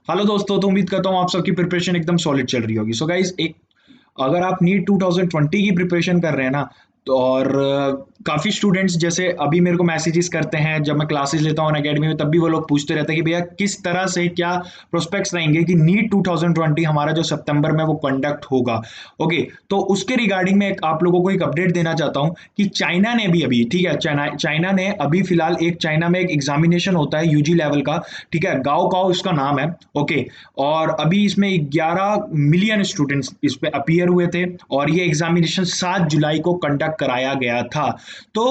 Hello दोस्तों, तो उम्मीद करता हूँ आप सबकी प्रिपरेशन एकदम सॉलिड चल रही होगी। सो गाइस, एक अगर आप नीट 2020 की प्रिपरेशन कर रहे हैं ना, तो और काफ़ी स्टूडेंट्स जैसे अभी मेरे को मैसेजेस करते हैं जब मैं क्लासेस लेता हूँ एकेडमी में, तब भी वो लोग पूछते रहते हैं कि भैया किस तरह से क्या प्रोस्पेक्ट्स रहेंगे कि नीट 2020 हमारा जो सितंबर में वो कंडक्ट होगा। ओके, तो उसके रिगार्डिंग में आप लोगों को एक अपडेट देना चाहता हूँ कि चाइना ने भी अभी, ठीक है, चाइना चाइना ने अभी फिलहाल एक, चाइना में एक एग्जामिनेशन होता है यूजी लेवल का, ठीक है, गाओ काओ इसका नाम है। ओके, और अभी इसमें 11 मिलियन स्टूडेंट्स इस पे अपीयर हुए थे और ये एग्जामिनेशन 7 जुलाई को कंडक्ट कराया गया था। तो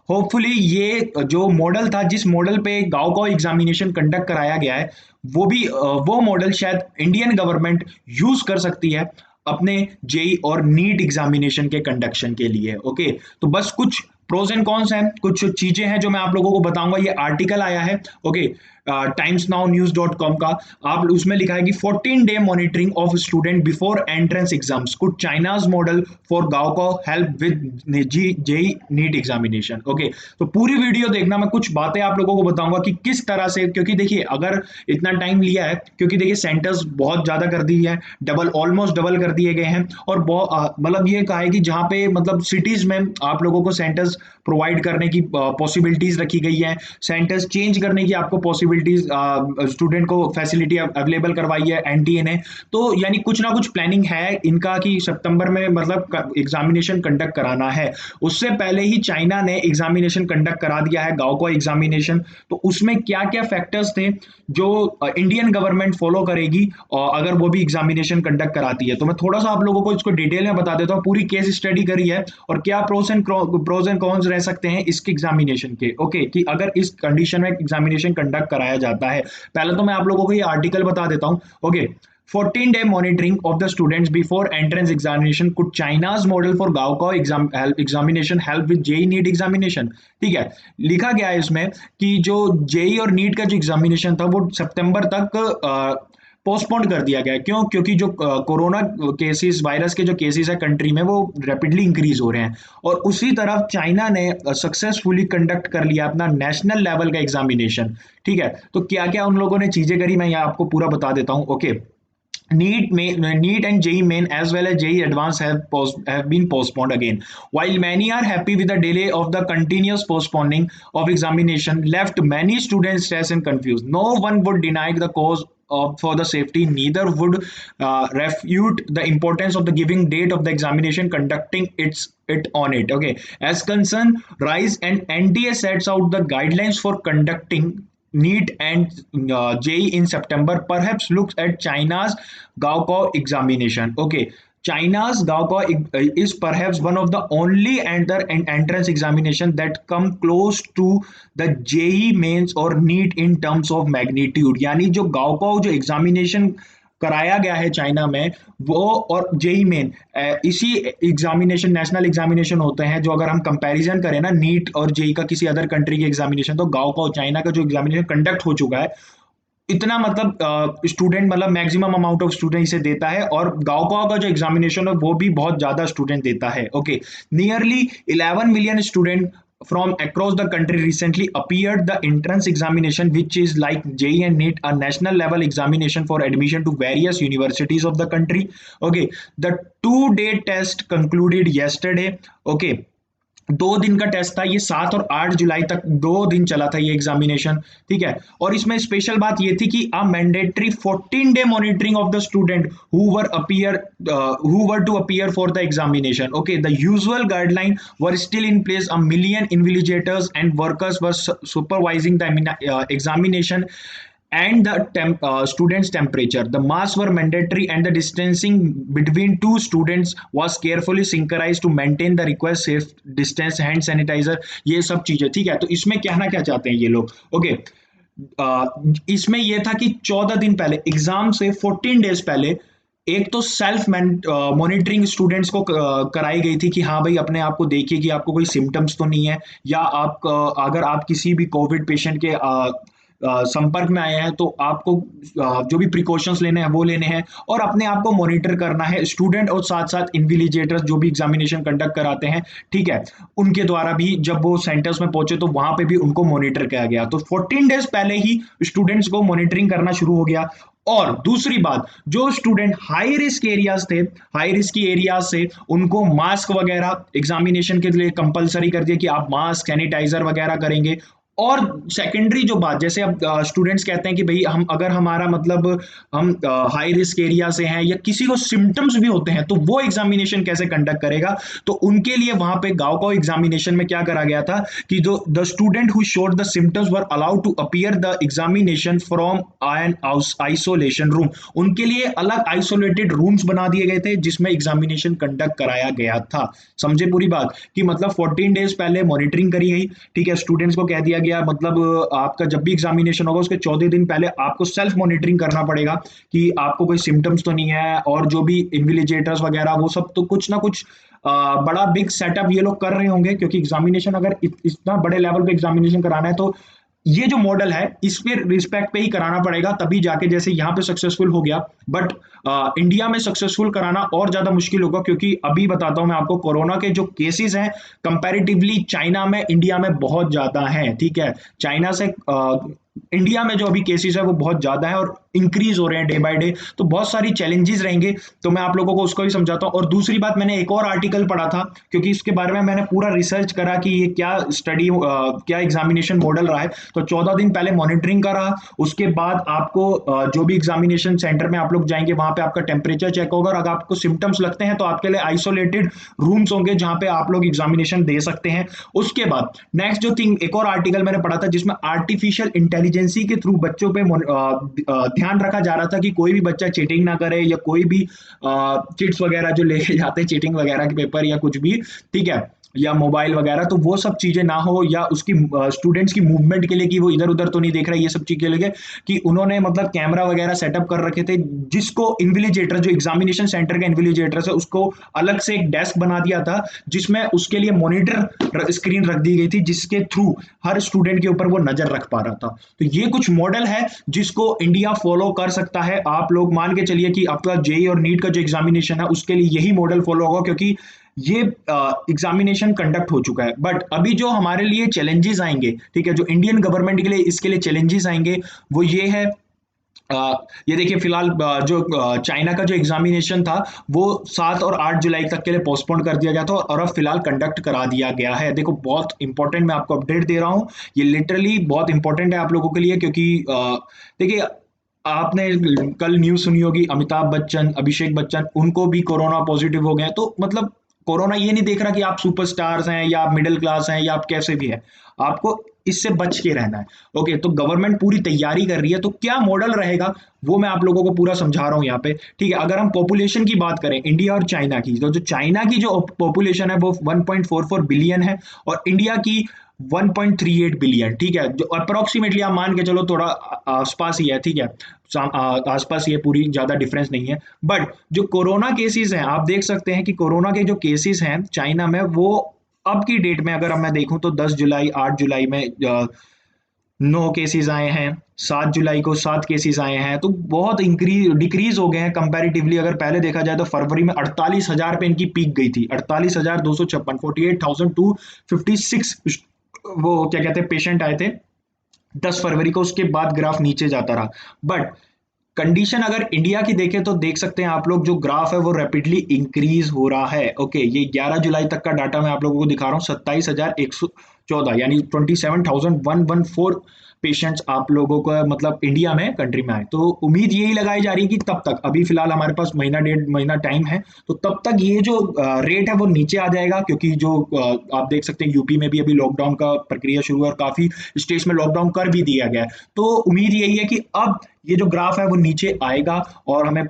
होपफुली ये जो मॉडल था, जिस मॉडल पे गांव का एग्जामिनेशन कंडक्ट कराया गया है, वो भी वो मॉडल शायद इंडियन गवर्नमेंट यूज कर सकती है अपने जेई और नीट एग्जामिनेशन के कंडक्शन के लिए। ओके, तो बस कुछ प्रोज एंड कॉन्स हैं, कुछ चीजें हैं जो मैं आप लोगों को बताऊंगा। ये आर्टिकल आया है, okay, Times Now news dot com का। आप उसमें लिखा है कि 14 day monitoring of student before entrance exams could China's model for गांव को help with JEE NEET examination. Okay, तो पूरी वीडियो देखना, मैं कुछ बातें आप लोगों को बताऊंगा कि किस तरह से, क्योंकि देखिए अगर इतना टाइम लिया है, क्योंकि देखिए सेंटर्स बहुत ज्यादा कर दी है, डबल, ऑलमोस्ट डबल कर दिए गए हैं। और मतलब ये कहा है कि जहाँ पे मतलब सिटीज में आप लोगों को सेंटर्स प्रोवाइड करने की पॉसिबिलिटीज रखी गई है, सेंटर्स चेंज करने की आपको पॉसिबिलिटीज, स्टूडेंट को फैसिलिटी अवेलेबल करवाई है एनटीए ने। तो यानी कुछ ना कुछ प्लानिंग है इनका कि सितंबर में मतलब एग्जामिनेशन कंडक्ट कराना है। उससे पहले ही चाइना ने एग्जामिनेशन कंडक्ट करा दिया है, गांव को एग्जामिनेशन। तो उसमें क्या क्या फैक्टर्स थे जो इंडियन गवर्नमेंट फॉलो करेगी और अगर वो भी एग्जामिनेशन कंडक्ट कराती है, तो मैं थोड़ा सा आप लोगों को इसको डिटेल में बता देता हूँ। पूरी केस स्टडी करी है और क्या प्रोज एंड कॉन्स रह सकते हैं इसके एग्जामिनेशन के। ओके, कि अगर इस कंडीशन में एग्जामिनेशन कंडक्ट कराया जाता है। पहले तो मैं आप लोगों को ये आर्टिकल बता देता हूँ। Okay, 14 day monitoring of the students before entrance examination could China's model for Gaokao examination help with JEE NEET examination। ठीक है, लिखा गया है इसमें कि जो जेई और नीट का जो एग्जामिनेशन था वो सितंबर तक पोस्टपोन कर दिया गया है। क्यों? क्योंकि जो कोरोना केसेस, वायरस के जो केसेस है कंट्री में, वो रैपिडली इंक्रीज हो रहे हैं। और उसी तरफ चाइना ने सक्सेसफुली कंडक्ट कर लिया अपना नेशनल लेवल का एग्जामिनेशन। ठीक है, तो क्या क्या उन लोगों ने चीजें करी, मैं यहाँ आपको पूरा बता देता हूँ। Okay, NEET and JEE Main as well as JEE Advanced have been postponed again. While many are happy with the delay of the continuous postponing of examination, left many students stressed and confused. No one would deny the cause for the safety, neither would refute the importance of the giving date of the examination, conducting it on it. Okay, as concern rise and NTA sets out the guidelines for conducting NEET and JEE in September, perhaps looks at China's Gaokao examination. Okay, China's Gaokao is perhaps one of the only entrance examination that come close to the JEE mains or NEET in terms of magnitude। यानी जो gaokao जो examination कराया गया है China में, वो और JEE main, इसी एग्जामिनेशन, नेशनल एग्जामिनेशन होते हैं जो, अगर हम कंपैरिजन करें ना नीट और जेई का किसी अदर कंट्री के एग्जामिनेशन, तो गाँव का चाइना का जो एग्जामिनेशन कंडक्ट हो चुका है, इतना मतलब स्टूडेंट, मतलब मैक्सिमम अमाउंट ऑफ स्टूडेंट इसे देता है। और गाँव का जो एग्जामिनेशन है वो भी बहुत ज्यादा स्टूडेंट देता है। Okay, nearly 11 million student from across the country recently appeared the entrance examination, which is like JEE and NEET, a national level examination for admission to various universities of the country. Okay, the 2 day test concluded yesterday. Okay, 2 दिन का test था ये, 7 और 8 जुलाई तक 2 दिन चला था ये एग्जामिनेशन। ठीक है, और इसमें स्पेशल बात ये थी कि a mandatory 14 day monitoring of the student who were to appear for the examination. Okay, the usual guideline were still in place, a million invigilators and workers were supervising the examination and the students temperature, the masks were mandatory and the distancing between two students was carefully synchronized to maintain the required safe distance, hand sanitizer, ये सब चीजें। ठीक है, तो इसमें कहना क्या चाहते हैं ये लोग। ओके, इसमें यह था कि 14 दिन पहले एग्जाम से 14 डेज पहले एक तो सेल्फ मॉनिटरिंग स्टूडेंट्स को कराई गई थी कि हाँ भाई, अपने आप को देखिए कि आपको कोई सिम्टम्स तो नहीं है, या आप अगर आप किसी भी कोविड पेशेंट के संपर्क में आए हैं तो आपको जो भी प्रिकॉशंस लेने हैं वो लेने हैं, और अपने आप को मॉनिटर करना है। स्टूडेंट और साथ साथ इन्विजिलेटर्स जो भी एग्जामिनेशन कंडक्ट कराते हैं, ठीक है, उनके द्वारा भी जब वो सेंटर्स में पहुंचे तो वहां पे भी उनको मॉनिटर किया गया। तो 14 डेज पहले ही स्टूडेंट्स को मॉनिटरिंग करना शुरू हो गया। और दूसरी बात, जो स्टूडेंट हाई रिस्क एरियाज थे, हाई रिस्क की एरियाज से उनको मास्क वगैरह एग्जामिनेशन के लिए कंपलसरी कर दिया कि आप मास्क सैनिटाइजर वगैरह करेंगे। और सेकेंडरी जो बात, जैसे अब स्टूडेंट्स कहते हैं कि भाई हम अगर हमारा मतलब हम हाई रिस्क एरिया से हैं या किसी को सिम्टम्स भी होते हैं तो वो एग्जामिनेशन कैसे कंडक्ट करेगा। तो उनके लिए वहां पे गांव का एग्जामिनेशन में क्या करा गया था कि जो the student who showed the symptoms were allowed to appear the examination from an isolation room, उनके लिए अलग आइसोलेटेड रूम्स बना दिए गए थे जिसमें एग्जामिनेशन कंडक्ट कराया गया था। समझे पूरी बात कि मतलब 14 डेज पहले मॉनिटरिंग करी गई, ठीक है, स्टूडेंट्स को कह दिया गया मतलब आपका जब भी एग्जामिनेशन होगा उसके 14 दिन पहले आपको सेल्फ मॉनिटरिंग करना पड़ेगा कि आपको कोई सिम्टम्स तो नहीं है। और जो भी इन्विजिलेटर्स वगैरह वो सब तो कुछ ना कुछ बड़ा बिग सेटअप ये लोग कर रहे होंगे, क्योंकि एग्जामिनेशन अगर इतना बड़े लेवल पे एग्जामिनेशन कराना है तो ये जो मॉडल है इस पे रिस्पेक्ट पे ही कराना पड़ेगा, तभी जाके जैसे यहाँ पे सक्सेसफुल हो गया। बट इंडिया में सक्सेसफुल कराना और ज्यादा मुश्किल होगा, क्योंकि अभी बताता हूं मैं आपको, कोरोना के जो केसेस हैं कंपैरेटिवली चाइना में इंडिया में बहुत ज्यादा हैं, ठीक है। चाइना से इंडिया में जो अभी केसेस है वो बहुत ज्यादा है और इंक्रीज हो रहे हैं डे बाय डे। तो बहुत सारी चैलेंजेस रहेंगे, तो मैं आप लोगों को उसको भी समझाता हूँ। और दूसरी बात, मैंने एक और आर्टिकल पढ़ा था, क्योंकि इसके बारे में मैंने पूरा रिसर्च करा कि ये क्या स्टडी क्या एग्जामिनेशन मॉडल रहा है। तो 14 दिन पहले मॉनिटरिंग का रहा, उसके बाद आपको जो भी एग्जामिनेशन सेंटर में आप लोग जाएंगे वहां पे आपका टेम्परेचर चेक होगा, और अगर आपको सिम्टम्स लगते हैं तो आपके लिए आइसोलेटेड रूम्स होंगे जहां पे आप लोग एग्जामिनेशन दे सकते हैं। उसके बाद नेक्स्ट जो थिंग, एक और आर्टिकल मैंने पढ़ा था जिसमें आर्टिफिशियल इंटेलिजेंसी के थ्रू बच्चों पे ध्यान रखा जा रहा था कि कोई भी बच्चा चीटिंग ना करे, या कोई भी चिट्स वगैरह जो लेके जाते हैं चीटिंग वगैरह के पेपर या कुछ भी, ठीक है, या मोबाइल वगैरह, तो वो सब चीजें ना हो, या उसकी स्टूडेंट्स की मूवमेंट के लिए कि वो इधर उधर तो नहीं देख रहा है, ये सब चीज के लिए कि उन्होंने मतलब कैमरा वगैरह सेटअप कर रखे थे, जिसको इन्विजिलेटर जो एग्जामिनेशन सेंटर का इन्विजिलेटर है उसको अलग से एक डेस्क बना दिया था, जिसमें उसके लिए मॉनिटर स्क्रीन रख दी गई थी जिसके थ्रू हर स्टूडेंट के ऊपर वो नजर रख पा रहा था। तो ये कुछ मॉडल है जिसको इंडिया फॉलो कर सकता है। आप लोग मान के चलिए कि आपका जेई और नीट का जो एग्जामिनेशन है उसके लिए यही मॉडल फॉलो होगा, क्योंकि ये एग्जामिनेशन कंडक्ट हो चुका है। बट अभी जो हमारे लिए चैलेंजेस आएंगे, ठीक है, जो इंडियन गवर्नमेंट के लिए इसके लिए चैलेंजेस आएंगे वो ये है, ये देखिए फिलहाल जो चाइना का जो एग्जामिनेशन था वो 7 और 8 जुलाई तक के लिए पोस्टपोन कर दिया गया था, और अब फिलहाल कंडक्ट करा दिया गया है। देखो बहुत इंपॉर्टेंट, मैं आपको अपडेट दे रहा हूँ, ये लिटरली बहुत इंपॉर्टेंट है आप लोगों के लिए, क्योंकि देखिए आपने कल न्यूज़ सुनी होगी, अमिताभ बच्चन, अभिषेक बच्चन, उनको भी कोरोना पॉजिटिव हो गए। तो मतलब कोरोना ये नहीं देख रहा कि आप सुपरस्टार्स हैं या आप मिडिल क्लास हैं या आप कैसे भी हैं, आपको इससे बच के रहना है। ओके, तो गवर्नमेंट पूरी तैयारी कर रही है, तो क्या मॉडल रहेगा वो मैं आप लोगों को पूरा समझा रहा हूँ यहाँ पे, ठीक है। अगर हम पॉपुलेशन की बात करें इंडिया और चाइना की, तो जो चाइना की जो पॉपुलेशन है वो 1.44 बिलियन है, और इंडिया की 1.38 बिलियन, ठीक है, जो अप्रोक्सीमेटली आप मान के चलो थोड़ा आसपास ही है, ठीक है, आसपास ये पूरी ज्यादा डिफरेंस नहीं है। बट जो कोरोना केसेस हैं आप देख सकते हैं कि कोरोना के जो केसेस हैं चाइना में वो अब की डेट में अगर मैं देखूं तो 10 जुलाई 8 जुलाई में 9 केसेस आए हैं, 7 जुलाई को 7 केसेस आए हैं, तो बहुत इंक्रीज डिक्रीज हो गए हैं कंपैरेटिवली। अगर पहले देखा जाए तो फरवरी में 48,000 पे इनकी पीक गई थी, 48,256, 48,256 वो क्या कहते हैं पेशेंट आए थे 10 फरवरी को। उसके बाद ग्राफ नीचे जाता रहा। बट कंडीशन अगर इंडिया की देखें तो देख सकते हैं आप लोग, जो ग्राफ है वो रैपिडली इंक्रीज हो रहा है। ओके, ये 11 जुलाई तक का डाटा मैं आप लोगों को दिखा रहा हूँ, 27,114 यानी 27,114 पेशेंट्स आप लोगों का मतलब इंडिया में कंट्री में आए। तो उम्मीद यही लगाई जा रही है कि तब तक, अभी फिलहाल हमारे पास महीना 1.5 महीना टाइम है, तो तब तक ये जो रेट है वो नीचे आ जाएगा, क्योंकि जो आप देख सकते हैं यूपी में भी अभी लॉकडाउन का प्रक्रिया शुरू है और काफी स्टेट्स में लॉकडाउन कर भी दिया गया है। तो उम्मीद यही है कि अब ये जो ग्राफ है वो नीचे आएगा और हमें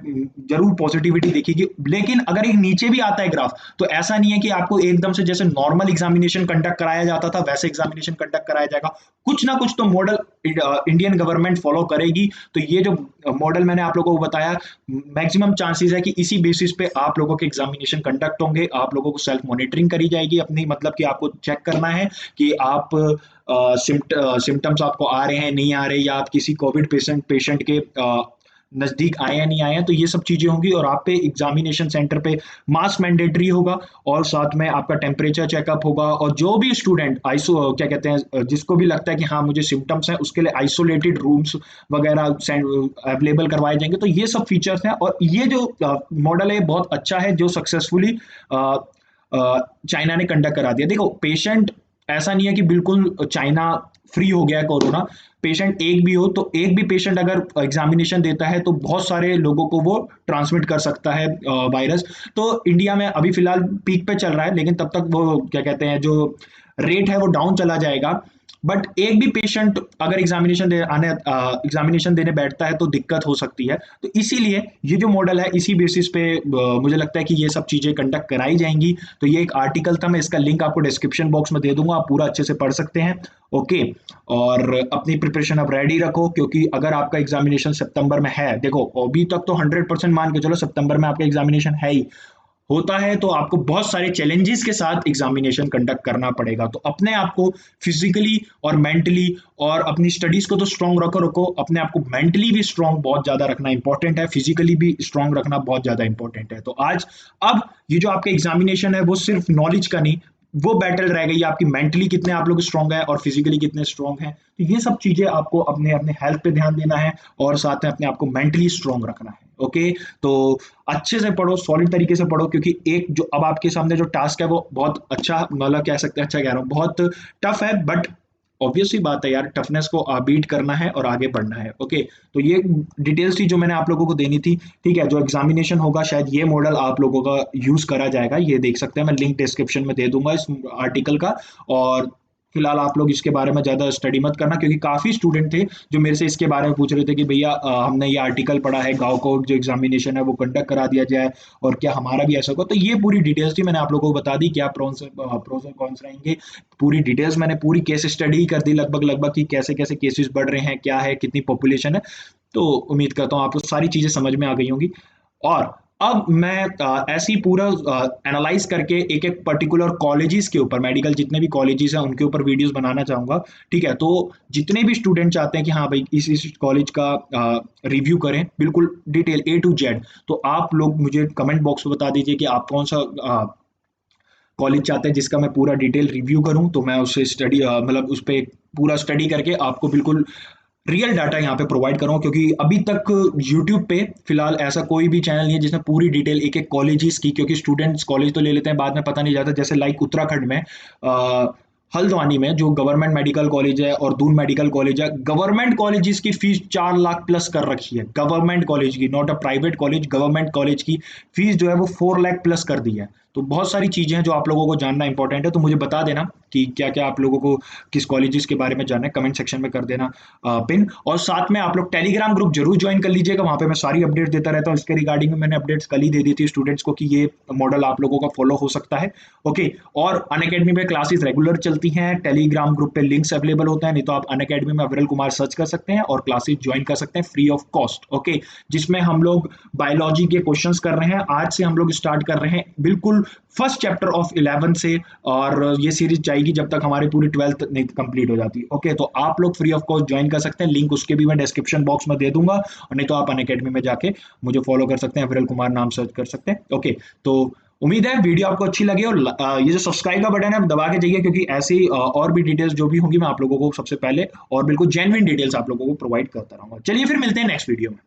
जरूर पॉजिटिविटी दिखेगी। लेकिन अगर ये नीचे भी आता है ग्राफ, तो ऐसा नहीं है कि आपको एकदम से जैसे नॉर्मल एग्जामिनेशन कंडक्ट कराया जाता था वैसे एग्जामिनेशन कंडक्ट कराया जाएगा। कुछ ना कुछ तो मॉडल इंडियन गवर्नमेंट फॉलो करेगी। तो ये जो मॉडल मैंने आप लोगों को बताया, मैक्सिमम चांसेस है कि इसी बेसिस पे आप लोगों के एग्जामिनेशन कंडक्ट होंगे। आप लोगों को सेल्फ मॉनिटरिंग करी जाएगी अपनी, मतलब कि आपको चेक करना है कि आप सिम्टम्स आपको आ रहे हैं नहीं आ रहे, या आप किसी कोविड पेशेंट के नज़दीक आए हैं नहीं आए हैं, तो ये सब चीज़ें होंगी। और आप पे एग्जामिनेशन सेंटर पे मास्क मैंडेटरी होगा, और साथ में आपका टेम्परेचर चेकअप होगा। और जो भी स्टूडेंट आइसो क्या कहते हैं, जिसको भी लगता है कि हाँ मुझे सिम्टम्स हैं, उसके लिए आइसोलेटेड रूम्स वगैरह अवेलेबल करवाए जाएंगे। तो ये सब फीचर्स हैं, और ये जो मॉडल है बहुत अच्छा है, जो सक्सेसफुली चाइना ने कंडक्ट करा दिया। देखो पेशेंट ऐसा नहीं है कि बिल्कुल चाइना फ्री हो गया है कोरोना, पेशेंट एक भी हो तो एक भी पेशेंट अगर एग्जामिनेशन देता है तो बहुत सारे लोगों को वो ट्रांसमिट कर सकता है वायरस। तो इंडिया में अभी फिलहाल पीक पे चल रहा है, लेकिन तब तक वो क्या कहते हैं जो रेट है वो डाउन चला जाएगा। बट एक भी पेशेंट अगर एग्जामिनेशन देने बैठता है तो दिक्कत हो सकती है। तो इसीलिए ये जो मॉडल है इसी बेसिस पे मुझे लगता है कि ये सब चीज़ें कंडक्ट कराई जाएंगी। तो ये एक आर्टिकल था, मैं इसका लिंक आपको डिस्क्रिप्शन बॉक्स में दे दूंगा, आप पूरा अच्छे से पढ़ सकते हैं। ओके, और अपनी प्रिपरेशन अब रेडी रखो, क्योंकि अगर आपका एग्जामिनेशन सितंबर में है, देखो अभी तक तो 100% मान के चलो सितंबर में आपका एग्जामिनेशन है ही, होता है तो आपको बहुत सारे चैलेंजेस के साथ एग्जामिनेशन कंडक्ट करना पड़ेगा। तो अपने आप को फिजिकली और मेंटली, और अपनी स्टडीज को तो स्ट्रांग रखो, अपने आप को मेंटली भी स्ट्रांग बहुत ज्यादा रखना इंपॉर्टेंट है, फिजिकली भी स्ट्रांग रखना बहुत ज्यादा इंपॉर्टेंट है। तो आज अब ये जो आपका एग्जामिनेशन है वो सिर्फ नॉलेज का नहीं, वो बैटल रह गई आपकी, मेंटली कितने आप लोग स्ट्रांग है और फिजिकली कितने स्ट्रांग है। तो ये सब चीजें आपको अपने अपने हेल्थ पे ध्यान देना है, और साथ में अपने आप को मेंटली स्ट्रांग रखना है। ओके, तो अच्छे से पढ़ो, सॉलिड तरीके से पढ़ो, क्योंकि एक जो अब आपके सामने जो टास्क है वो बहुत अच्छा, मतलब कह सकते हैं अच्छा कह रहा हूँ, बहुत टफ है, बट ऑब्वियस ही बात है यार, टफनेस को बीट करना है और आगे बढ़ना है। ओके, तो ये डिटेल्स थी जो मैंने आप लोगों को देनी थी। ठीक है, जो एग्जामिनेशन होगा शायद ये मॉडल आप लोगों का यूज करा जाएगा, ये देख सकते हैं, मैं लिंक डिस्क्रिप्शन में दे दूंगा इस आर्टिकल का। और फिलहाल आप लोग इसके बारे में ज़्यादा स्टडी मत करना, क्योंकि काफ़ी स्टूडेंट थे जो मेरे से इसके बारे में पूछ रहे थे कि भैया हमने ये आर्टिकल पढ़ा है, गाँव को जो एग्जामिनेशन है वो कंडक्ट करा दिया जाए, और क्या हमारा भी ऐसा होगा। तो ये पूरी डिटेल्स थी, मैंने आप लोगों को बता दी क्या प्रोस और कॉन्स रहेंगे। पूरी डिटेल्स मैंने पूरी केस स्टडी कर दी लगभग लगभग, कि कैसे कैसे केसेस बढ़ रहे हैं, क्या है, कितनी पॉपुलेशन है। तो उम्मीद करता हूँ आपको सारी चीज़ें समझ में आ गई होंगी। और अब मैं ऐसे ही पूरा एनालाइज करके एक एक पर्टिकुलर कॉलेजेस के ऊपर, मेडिकल जितने भी कॉलेजेस हैं उनके ऊपर वीडियोस बनाना चाहूँगा। ठीक है, तो जितने भी स्टूडेंट चाहते हैं कि हाँ भाई इस कॉलेज का रिव्यू करें बिल्कुल डिटेल A to Z, तो आप लोग मुझे कमेंट बॉक्स में बता दीजिए कि आप कौन सा कॉलेज चाहते हैं जिसका मैं पूरा डिटेल रिव्यू करूं। तो मैं उससे स्टडी मतलब उस पर पूरा स्टडी करके आपको बिल्कुल रियल डाटा यहाँ पे प्रोवाइड करूँ, क्योंकि अभी तक यूट्यूब पे फिलहाल ऐसा कोई भी चैनल नहीं है जिसने पूरी डिटेल एक एक कॉलेजेस की, क्योंकि स्टूडेंट्स कॉलेज तो ले लेते हैं, बाद में पता नहीं जाता। जैसे लाइक उत्तराखंड में हल्द्वानी में जो गवर्नमेंट मेडिकल कॉलेज है और दून मेडिकल कॉलेज है, गवर्नमेंट कॉलेजेस की फीस 4 लाख प्लस कर रखी है, गवर्नमेंट कॉलेज की, not a private college, government college की फीस जो है वो 4 लाख प्लस कर दी है। तो बहुत सारी चीज़ें हैं जो आप लोगों को जानना इंपॉर्टेंट है, तो मुझे बता देना कि क्या क्या आप लोगों को किस कॉलेजेस के बारे में जानना है, कमेंट सेक्शन में कर देना पिन। और साथ में आप लोग टेलीग्राम ग्रुप जरूर ज्वाइन कर लीजिएगा, वहाँ पे मैं सारी अपडेट देता रहता हूँ। इसके रिगार्डिंग में मैंने अपडेट्स कल ही दे दी थी स्टूडेंट्स को कि ये मॉडल आप लोगों का फॉलो हो सकता है। ओके, और अनअकैडमी में क्लासेस रेगुलर चलती हैं, टेलीग्राम ग्रुप पे लिंक्स अवेलेबल होते हैं, नहीं तो आप अनअकैडमी में अविरल कुमार सर्च कर सकते हैं और क्लासेस ज्वाइन कर सकते हैं फ्री ऑफ कॉस्ट। ओके, जिसमें हम लोग बायोलॉजी के क्वेश्चंस कर रहे हैं, आज से हम लोग स्टार्ट कर रहे हैं बिल्कुल फर्स्ट चैप्टर ऑफ 11 से, और ये सीरीज जाएगी जब तक हमारी पूरी 12th नहीं कंप्लीट हो जाती। ओके, तो आप लोग फ्री ऑफ कॉस्ट ज्वाइन कर सकते हैं, लिंक उसके भी मैं डिस्क्रिप्शन बॉक्स में दे दूंगा, और नहीं तो आप अनअकैडमी में जाके मुझे फॉलो कर सकते हैं, अविरल कुमार नाम सर्च कर सकते हैं। ओके, तो उम्मीद है वीडियो आपको अच्छी लगी, और ये जो सब्सक्राइब का बटन है दबा के जाइए, क्योंकि ऐसी और भी डिटेल्स जो भी होंगी मैं आप लोगों को सबसे पहले और बिल्कुल जेन्युइन डिटेल्स आप लोगों को प्रोवाइड करता रहूंगा। चलिए फिर मिलते हैं नेक्स्ट वीडियो में।